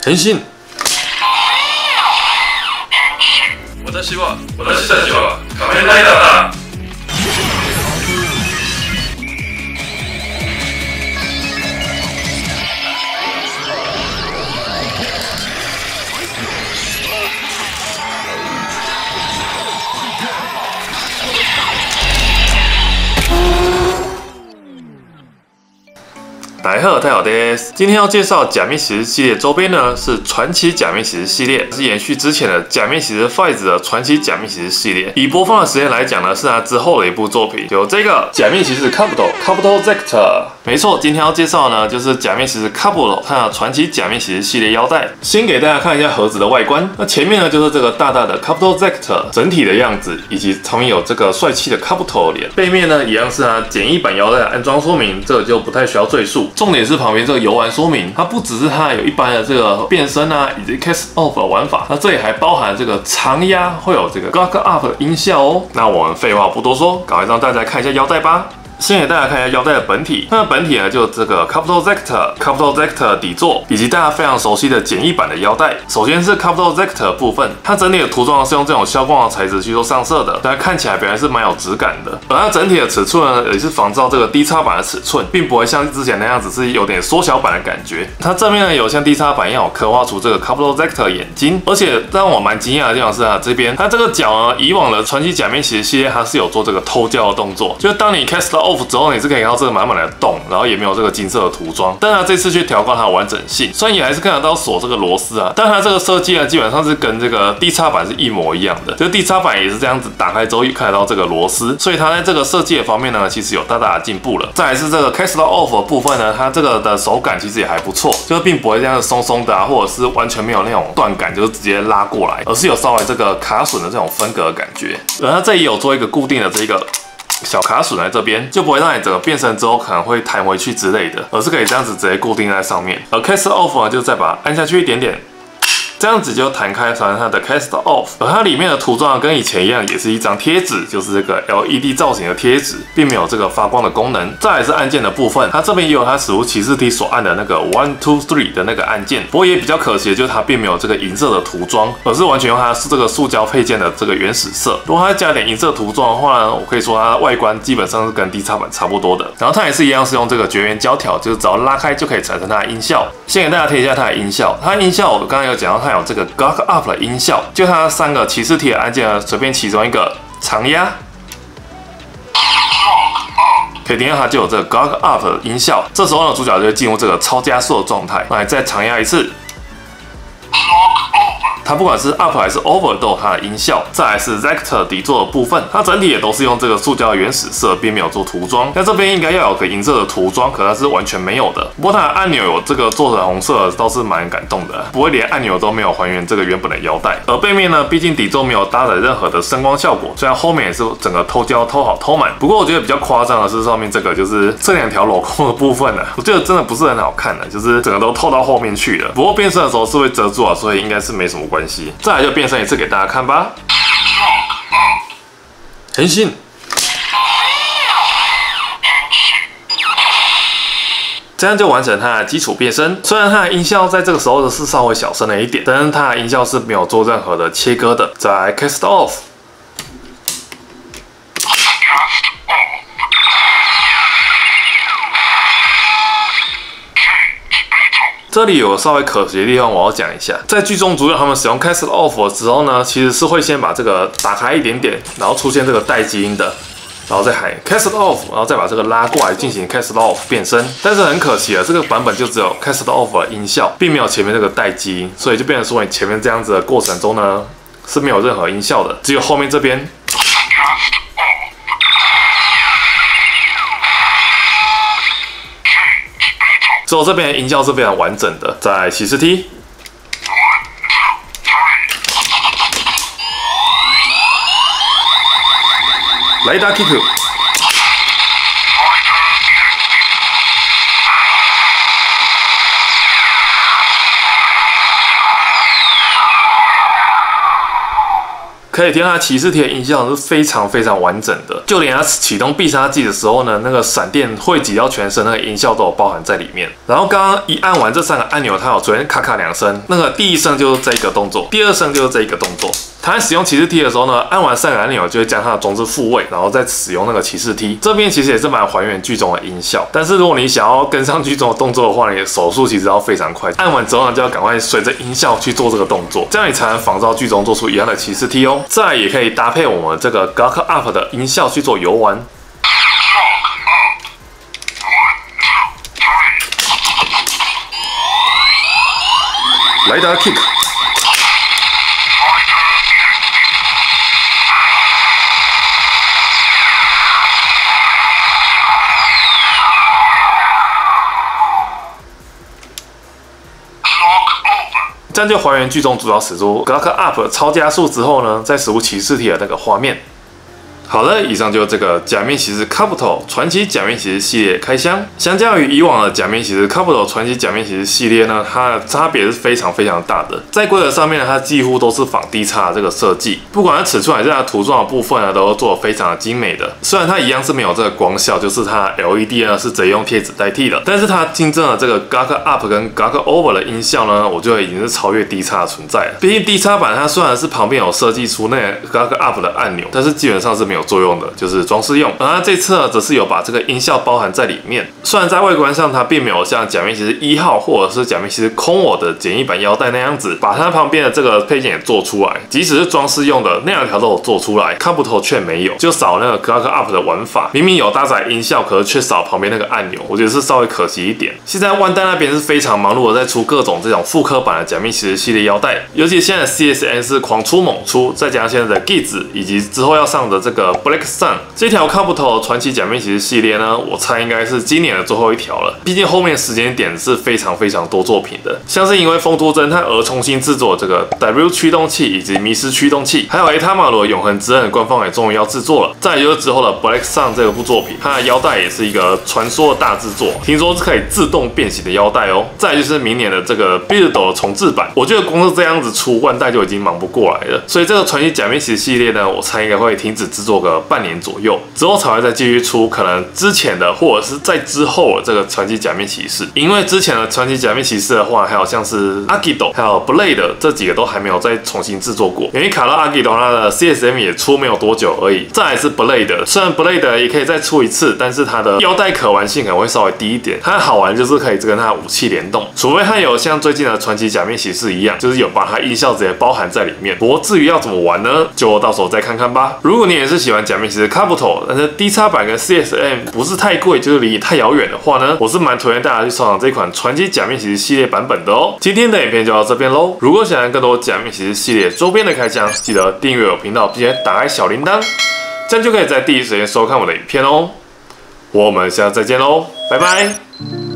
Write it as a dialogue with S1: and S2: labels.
S1: 変身。私たちは仮面ライダーだ。大家好，太好です。今天要介绍假面骑士系列周边呢，是传奇假面骑士系列，是延续之前的假面骑士 Fights 的传奇假面骑士系列。以播放的时间来讲呢，是他之后的一部作品，有这个假面骑士 Kabuto Zector。没错，今天要介绍呢，就是假面骑士 Kabuto 它的传奇假面骑士系列腰带。先给大家看一下盒子的外观，那前面呢就是这个大大的 Kabuto Zector 整体的样子，以及旁边有这个帅气的 Kabuto 脸。背面呢一样是它简易版腰带的安装说明，这个就不太需要赘述。重点是旁边这个游玩说明，它不只是它有一般的这个变身啊，以及 Cast Off 的玩法，那这里还包含这个长压会有这个 Gug Up 的音效哦。那我们废话不多说，赶快让大家看一下腰带吧。先给大家看一下腰带的本体，那本体呢就这个 Kabuto Zector 底座，以及大家非常熟悉的简易版的腰带。首先是 Kabuto Zector 部分，它整体的涂装是用这种消光的材质去做上色的，大家看起来本来是蛮有质感的。而它整体的尺寸呢，也是仿照这个 D 叉版的尺寸，并不会像之前那样子是有点缩小版的感觉。它正面呢有像 D 叉版一样有刻画出这个 Kabuto Zector 眼睛，而且让我蛮惊讶的地方是它这边，它这个脚呢，以往的传奇假面骑士系列它是有做这个偷胶的动作，就是当你 cast off 之后，你是可以看到这个满满的洞，然后也没有这个金色的涂装。但它这次去调高它的完整性，虽然也还是看得到锁这个螺丝啊，但它这个设计呢，基本上是跟这个 D 叉版是一模一样的。就 D 叉版也是这样子打开之后看得到这个螺丝，所以它在这个设计的方面呢，其实有大大的进步了。再来是这个 cast off 的部分呢，它这个的手感其实也还不错，就并不会这样松松的啊，或者是完全没有那种断感，就是直接拉过来，而是有稍微这个卡榫的这种分隔的感觉。而它这里有做一个固定的这个小卡榫在这边，就不会让你整个变身之后可能会弹回去之类的，而是可以这样子直接固定在上面。而 Cast Off 呢，就再把它按下去一点点，这样子就弹开成它的 Cast Off。而它里面的涂装跟以前一样，也是一张贴纸，就是这个 LED 造型的贴纸，并没有这个发光的功能。再来是按键的部分，它这边也有它史无骑士梯所按的那个 1 2 3的那个按键，不过也比较可惜的就是它并没有这个银色的涂装，而是完全用它这个塑胶配件的这个原始色。如果它加点银色涂装的话呢，我可以说它的外观基本上是跟 D 叉版差不多的。然后它也是一样是用这个绝缘胶条，就是只要拉开就可以产生它的音效。先给大家听一下它的音效，它的音效我刚才有讲到它有这个 Gug Up 的音效，就它3个骑士体的按键呢，随便其中一个长压，可以听到它就有这个 Gug Up 的音效。这时候呢，主角就会进入这个超加速的状态。那你再长压一次，它不管是 up 还是 over 都有它的音效。再来是 Zector 底座的部分，它整体也都是用这个塑胶的原始色，并没有做涂装。那这边应该要有个银色的涂装，可它是完全没有的。不过它的按钮有这个做成红色的，倒是蛮感动的。不过连按钮都没有还原这个原本的腰带。而背面呢，毕竟底座没有搭载任何的声光效果，虽然后面也是整个偷胶偷好偷满。不过我觉得比较夸张的是上面这个就是这2条镂空的部分呢，我觉得真的不是很好看的，就是整个都透到后面去了。不过变身的时候是会遮住啊，所以应该是没什么关系。再来就变身一次给大家看吧。変身。这样就完成它的基础变身。虽然它的音效在这个时候是稍微小声了一点，但是它的音效是没有做任何的切割的。再来 Cast Off。这里有个稍微可惜的地方，我要讲一下。在剧中主角他们使用 Cast Off 的时候呢，其实是会先把这个打开一点点，然后出现这个带基因的，然后再喊 Cast Off， 然后再把这个拉过来进行 Cast Off 变身。但是很可惜啊，这个版本就只有 Cast Off 的音效，并没有前面这个带基因，所以就变成说你前面这样子的过程中呢是没有任何音效的，只有后面这边。之后这边的音效是非常完整的，在骑士梯，雷达 kick，可以听到它骑士 T 的音效是非常非常完整的，就连它启动必杀技的时候呢，那个闪电汇集到全身，那个音效都有包含在里面。然后刚刚一按完这3个按钮，它有出现咔咔2声，那个第1声就是这一个动作，第2声就是这一个动作。它在使用骑士 T 的时候呢，按完3个按钮就会将它的装置复位，然后再使用那个骑士 T。这边其实也是蛮还原剧中的音效，但是如果你想要跟上剧中的动作的话，你的手速其实要非常快，按完之后呢就要赶快随着音效去做这个动作，这样你才能仿照剧中做出一样的骑士 T 哦。再来也可以搭配我们这个 Gawk Up 的音效去做游玩。莱达 Kick。这样就还原剧中主要使出 Gawk Up 超加速之后呢，再使出骑士 T 的那个画面。好了，以上就是这个假面骑士 Kabuto 传奇假面骑士系列开箱。相较于以往的假面骑士 Kabuto 传奇假面骑士系列呢，它的差别是非常非常大的。在规则上面呢，它几乎都是仿 D 叉的这个设计，不管是尺寸还是它涂装的部分呢，都做得非常的精美的。虽然它一样是没有这个光效，就是它 LED 呢是直接用贴纸代替的，但是它新增了这个 Gawk Up 跟 Gawk Over 的音效呢，我觉得已经是超越 D 叉的存在了。毕竟 D 叉版它虽然是旁边有设计出那个 Gawk Up 的按钮，但是基本上是没有作用的，就是装饰用。而它这次呢，则是有把这个音效包含在里面。虽然在外观上它并没有像假面骑士1号或者是假面骑士空我的简易版腰带那样子，把它旁边的这个配件也做出来，即使是装饰用的那2条都有做出来，Kabuto却没有，就少那个 Gawk Up 的玩法。明明有搭载音效，可是却少旁边那个按钮，我觉得是稍微可惜一点。现在万代那边是非常忙碌的，在出各种这种复刻版的假面骑士系列腰带，尤其现在 CSN 是狂出猛出，再加上现在的 Giz 以及之后要上的这个 Black Sun 这条 Kabuto 传奇假面骑士系列呢，我猜应该是今年的最后一条了。毕竟后面时间点是非常非常多作品的，像是因为风都侦探而重新制作这个 W 驱动器以及迷失驱动器，还有 A 塔马罗永恒之刃的官方也终于要制作了。再来就是之后的 Black Sun 这部作品，它的腰带也是一个传说的大制作，听说是可以自动变形的腰带哦。再来就是明年的这个 Build 的重制版，我觉得光是这样子出万代就已经忙不过来了。所以这个传奇假面骑士系列呢，我猜应该会停止制作个半年左右，之后才会再继续出可能之前的或者是在之后的这个传奇假面骑士。因为之前的传奇假面骑士的话，还有像是 Agido 还有 Blade 这几个都还没有再重新制作过。因为卡到 Agido 它的 CSM 也出没有多久而已。再来是 Blade， 虽然 Blade 也可以再出一次，但是它的腰带可玩性可能会稍微低一点。它的好玩就是可以跟它的武器联动，除非它有像最近的传奇假面骑士一样，就是有把它音效直接包含在里面。不过至于要怎么玩呢，就到时候再看看吧。如果你也是喜欢假面骑士 Kabuto， 但是 D 叉版跟 CSM 不是太贵，就是离你太遥远的话呢，我是蛮推荐大家去收藏这款传奇假面骑士系列版本的哦。今天的影片就到这边喽。如果想要更多假面骑士系列周边的开箱，记得订阅我频道，并且打开小铃铛，这样就可以在第一时间收看我的影片哦。我们下次再见喽，拜拜。